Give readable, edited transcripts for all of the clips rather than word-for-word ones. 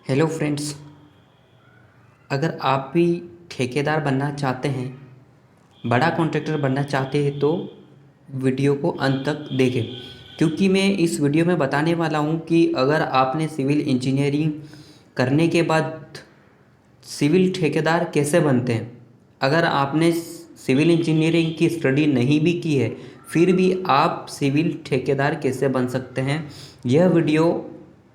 Hello friends. अगर आप भी ठेकेदार बनना चाहते हैं, बड़ा कॉन्ट्रैक्टर बनना चाहते हैं तो वीडियो को अंत तक देखें, क्योंकि मैं इस वीडियो में बताने वाला हूं कि अगर आपने सिविल इंजीनियरिंग करने के बाद सिविल ठेकेदार कैसे बनते हैं। अगर आपने सिविल इंजीनियरिंग की स्टडी नहीं भी की है, फिर भी आप सिविल ठेकेदार कैसे बन सकते हैं, यह वीडियो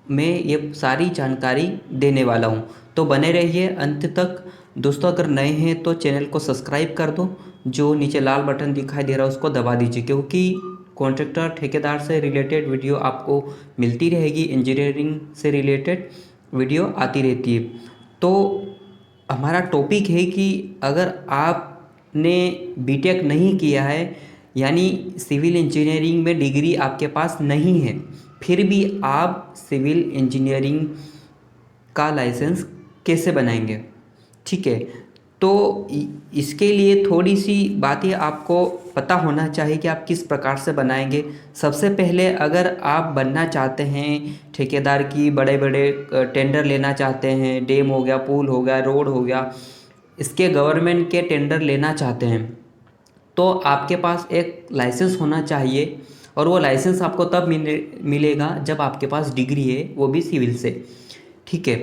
में ये सारी जानकारी देने वाला हूँ। तो बने रहिए अंत तक। दोस्तों, अगर नए हैं तो चैनल को सब्सक्राइब कर दो, जो नीचे लाल बटन दिखाई दे रहा है उसको दबा दीजिए, क्योंकि कॉन्ट्रैक्टर ठेकेदार से रिलेटेड वीडियो आपको मिलती रहेगी, इंजीनियरिंग से रिलेटेड वीडियो आती रहती है। तो हमारा टॉपिक है कि अगर आपने बीटेक नहीं किया है, यानी सिविल इंजीनियरिंग में डिग्री आपके पास नहीं है, फिर भी आप सिविल इंजीनियरिंग का लाइसेंस कैसे बनाएंगे। ठीक है, तो इसके लिए थोड़ी सी बातें आपको पता होना चाहिए कि आप किस प्रकार से बनाएंगे। सबसे पहले, अगर आप बनना चाहते हैं ठेकेदार की, बड़े बड़े टेंडर लेना चाहते हैं, डैम हो गया, पुल हो गया, रोड हो गया, इसके गवर्नमेंट के टेंडर लेना चाहते हैं, तो आपके पास एक लाइसेंस होना चाहिए। और वो लाइसेंस आपको तब मिलेगा जब आपके पास डिग्री है, वो भी सिविल से। ठीक है,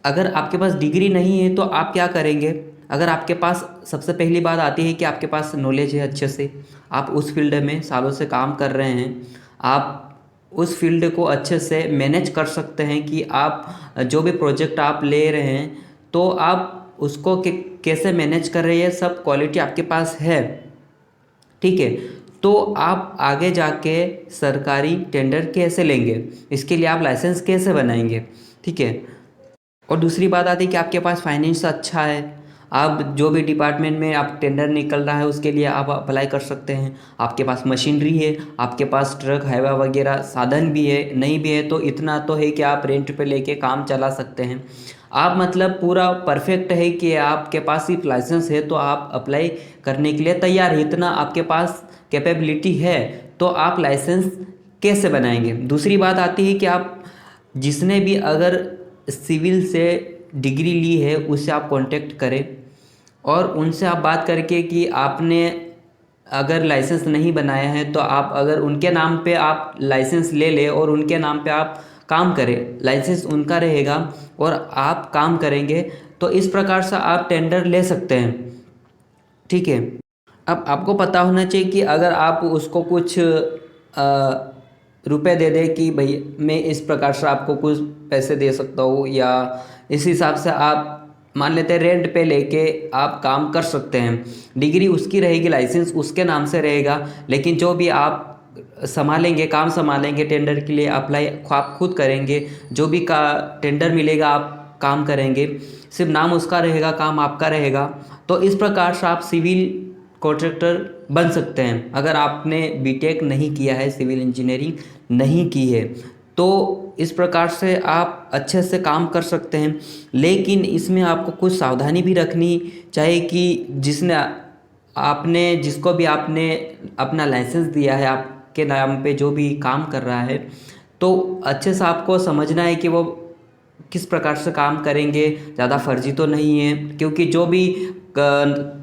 अगर आपके पास डिग्री नहीं है तो आप क्या करेंगे। अगर आपके पास, सबसे पहली बात आती है कि आपके पास नॉलेज है अच्छे से, आप उस फील्ड में सालों से काम कर रहे हैं, आप उस फील्ड को अच्छे से मैनेज कर सकते हैं कि आप जो भी प्रोजेक्ट आप ले रहे हैं तो आप उसको कैसे मैनेज कर रहे हैं, सब क्वालिटी आपके पास है। ठीक है, तो आप आगे जाके सरकारी टेंडर कैसे लेंगे, इसके लिए आप लाइसेंस कैसे बनाएंगे। ठीक है, और दूसरी बात आती है कि आपके पास फाइनेंस अच्छा है, आप जो भी डिपार्टमेंट में आप टेंडर निकल रहा है उसके लिए आप अप्लाई कर सकते हैं, आपके पास मशीनरी है, आपके पास ट्रक हाईवा वगैरह साधन भी है, नहीं भी है तो इतना तो है कि आप रेंट पे लेके काम चला सकते हैं। आप मतलब पूरा परफेक्ट है कि आपके पास सिर्फ लाइसेंस है तो आप अप्लाई करने के लिए तैयार है, इतना आपके पास कैपेबिलिटी है, तो आप लाइसेंस कैसे बनाएंगे। दूसरी बात आती है कि आप, जिसने भी अगर सिविल से डिग्री ली है उससे आप कांटेक्ट करें और उनसे आप बात करके कि आपने अगर लाइसेंस नहीं बनाया है तो आप अगर उनके नाम पे आप लाइसेंस ले लें और उनके नाम पे आप काम करें, लाइसेंस उनका रहेगा और आप काम करेंगे, तो इस प्रकार से आप टेंडर ले सकते हैं। ठीक है, अब आपको पता होना चाहिए कि अगर आप उसको कुछ रुपए दे दे कि भाई मैं इस प्रकार से आपको कुछ पैसे दे सकता हूँ, या इस हिसाब से आप मान लेते हैं रेंट पे लेके आप काम कर सकते हैं। डिग्री उसकी रहेगी, लाइसेंस उसके नाम से रहेगा, लेकिन जो भी आप संभालेंगे, काम संभालेंगे, टेंडर के लिए अप्लाई आप खुद करेंगे, जो भी का टेंडर मिलेगा आप काम करेंगे, सिर्फ नाम उसका रहेगा, काम आपका रहेगा। तो इस प्रकार से आप सिविल कॉन्ट्रैक्टर बन सकते हैं अगर आपने बीटेक नहीं किया है, सिविल इंजीनियरिंग नहीं की है, तो इस प्रकार से आप अच्छे से काम कर सकते हैं। लेकिन इसमें आपको कुछ सावधानी भी रखनी चाहिए कि जिसको भी आपने अपना लाइसेंस दिया है, आपके नाम पे जो भी काम कर रहा है, तो अच्छे से आपको समझना है कि वो किस प्रकार से काम करेंगे, ज़्यादा फर्जी तो नहीं है, क्योंकि जो भी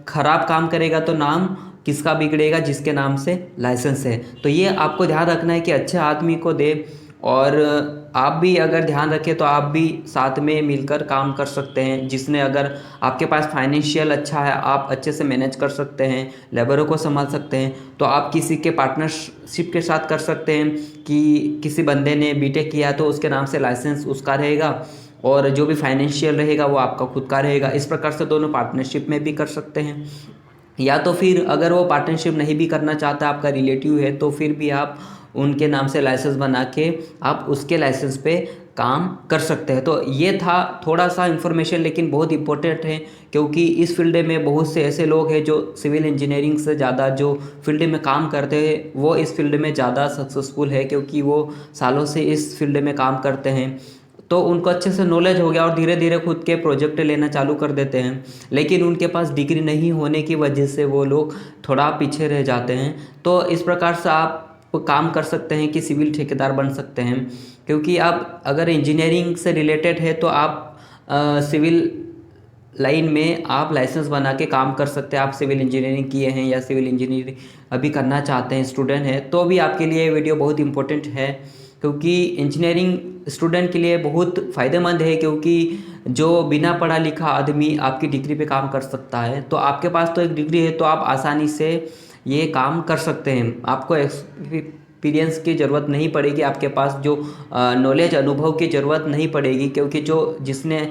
खराब काम करेगा तो नाम किसका बिगड़ेगा, जिसके नाम से लाइसेंस है। तो ये आपको ध्यान रखना है कि अच्छे आदमी को दे, और आप भी अगर ध्यान रखें तो आप भी साथ में मिलकर काम कर सकते हैं, जिसने, अगर आपके पास फाइनेंशियल अच्छा है, आप अच्छे से मैनेज कर सकते हैं, लेबरों को संभाल सकते हैं, तो आप किसी के पार्टनरशिप के साथ कर सकते हैं कि किसी बंदे ने बीटेक किया है तो उसके नाम से लाइसेंस उसका रहेगा और जो भी फाइनेंशियल रहेगा वो आपका खुद का रहेगा। इस प्रकार से दोनों पार्टनरशिप में भी कर सकते हैं। या तो फिर अगर वो पार्टनरशिप नहीं भी करना चाहता, आपका रिलेटिव है, तो फिर भी आप उनके नाम से लाइसेंस बना के आप उसके लाइसेंस पे काम कर सकते हैं। तो ये था थोड़ा सा इन्फॉर्मेशन, लेकिन बहुत इंपॉर्टेंट है, क्योंकि इस फील्ड में बहुत से ऐसे लोग हैं जो सिविल इंजीनियरिंग से ज़्यादा जो फील्ड में काम करते हैं वो इस फील्ड में ज़्यादा सक्सेसफुल है, क्योंकि वो सालों से इस फील्ड में काम करते हैं, तो उनको अच्छे से नॉलेज हो गया और धीरे धीरे खुद के प्रोजेक्ट लेना चालू कर देते हैं। लेकिन उनके पास डिग्री नहीं होने की वजह से वो लोग थोड़ा पीछे रह जाते हैं। तो इस प्रकार से आप काम कर सकते हैं कि सिविल ठेकेदार बन सकते हैं। क्योंकि आप अगर इंजीनियरिंग से रिलेटेड है तो आप सिविल लाइन में आप लाइसेंस बना के काम कर सकते हैं। आप सिविल इंजीनियरिंग किए हैं या सिविल इंजीनियरिंग अभी करना चाहते हैं, स्टूडेंट हैं, तो भी आपके लिए ये वीडियो बहुत इंपॉर्टेंट है, क्योंकि इंजीनियरिंग स्टूडेंट के लिए बहुत फ़ायदेमंद है। क्योंकि जो बिना पढ़ा लिखा आदमी आपकी डिग्री पे काम कर सकता है, तो आपके पास तो एक डिग्री है तो आप आसानी से ये काम कर सकते हैं। आपको एक्सपीरियंस की ज़रूरत नहीं पड़ेगी, आपके पास जो नॉलेज अनुभव की ज़रूरत नहीं पड़ेगी, क्योंकि जो जिसने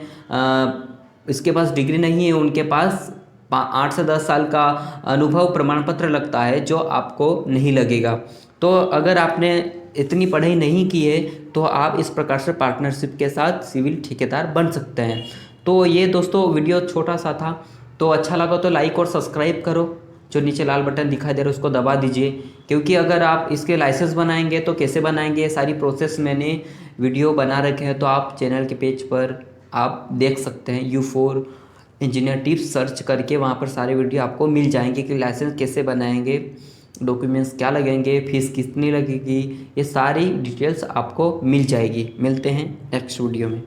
इसके पास डिग्री नहीं है उनके पास 8 से 10 साल का अनुभव प्रमाण पत्र लगता है, जो आपको नहीं लगेगा। तो अगर आपने इतनी पढ़ाई नहीं की है तो आप इस प्रकार से पार्टनरशिप के साथ सिविल ठेकेदार बन सकते हैं। तो ये दोस्तों वीडियो छोटा सा था, तो अच्छा लगा तो लाइक और सब्सक्राइब करो। जो नीचे लाल बटन दिखाई दे रहा है उसको दबा दीजिए, क्योंकि अगर आप इसके लाइसेंस बनाएंगे तो कैसे बनाएंगे, ये सारी प्रोसेस मैंने वीडियो बना रखे हैं, तो आप चैनल के पेज पर आप देख सकते हैं। U4 इंजीनियर टिप्स सर्च करके वहाँ पर सारे वीडियो आपको मिल जाएंगे कि लाइसेंस कैसे बनाएंगे, डॉक्यूमेंट्स क्या लगेंगे, फीस कितनी लगेगी, ये सारी डिटेल्स आपको मिल जाएगी। मिलते हैं नेक्स्ट वीडियो में।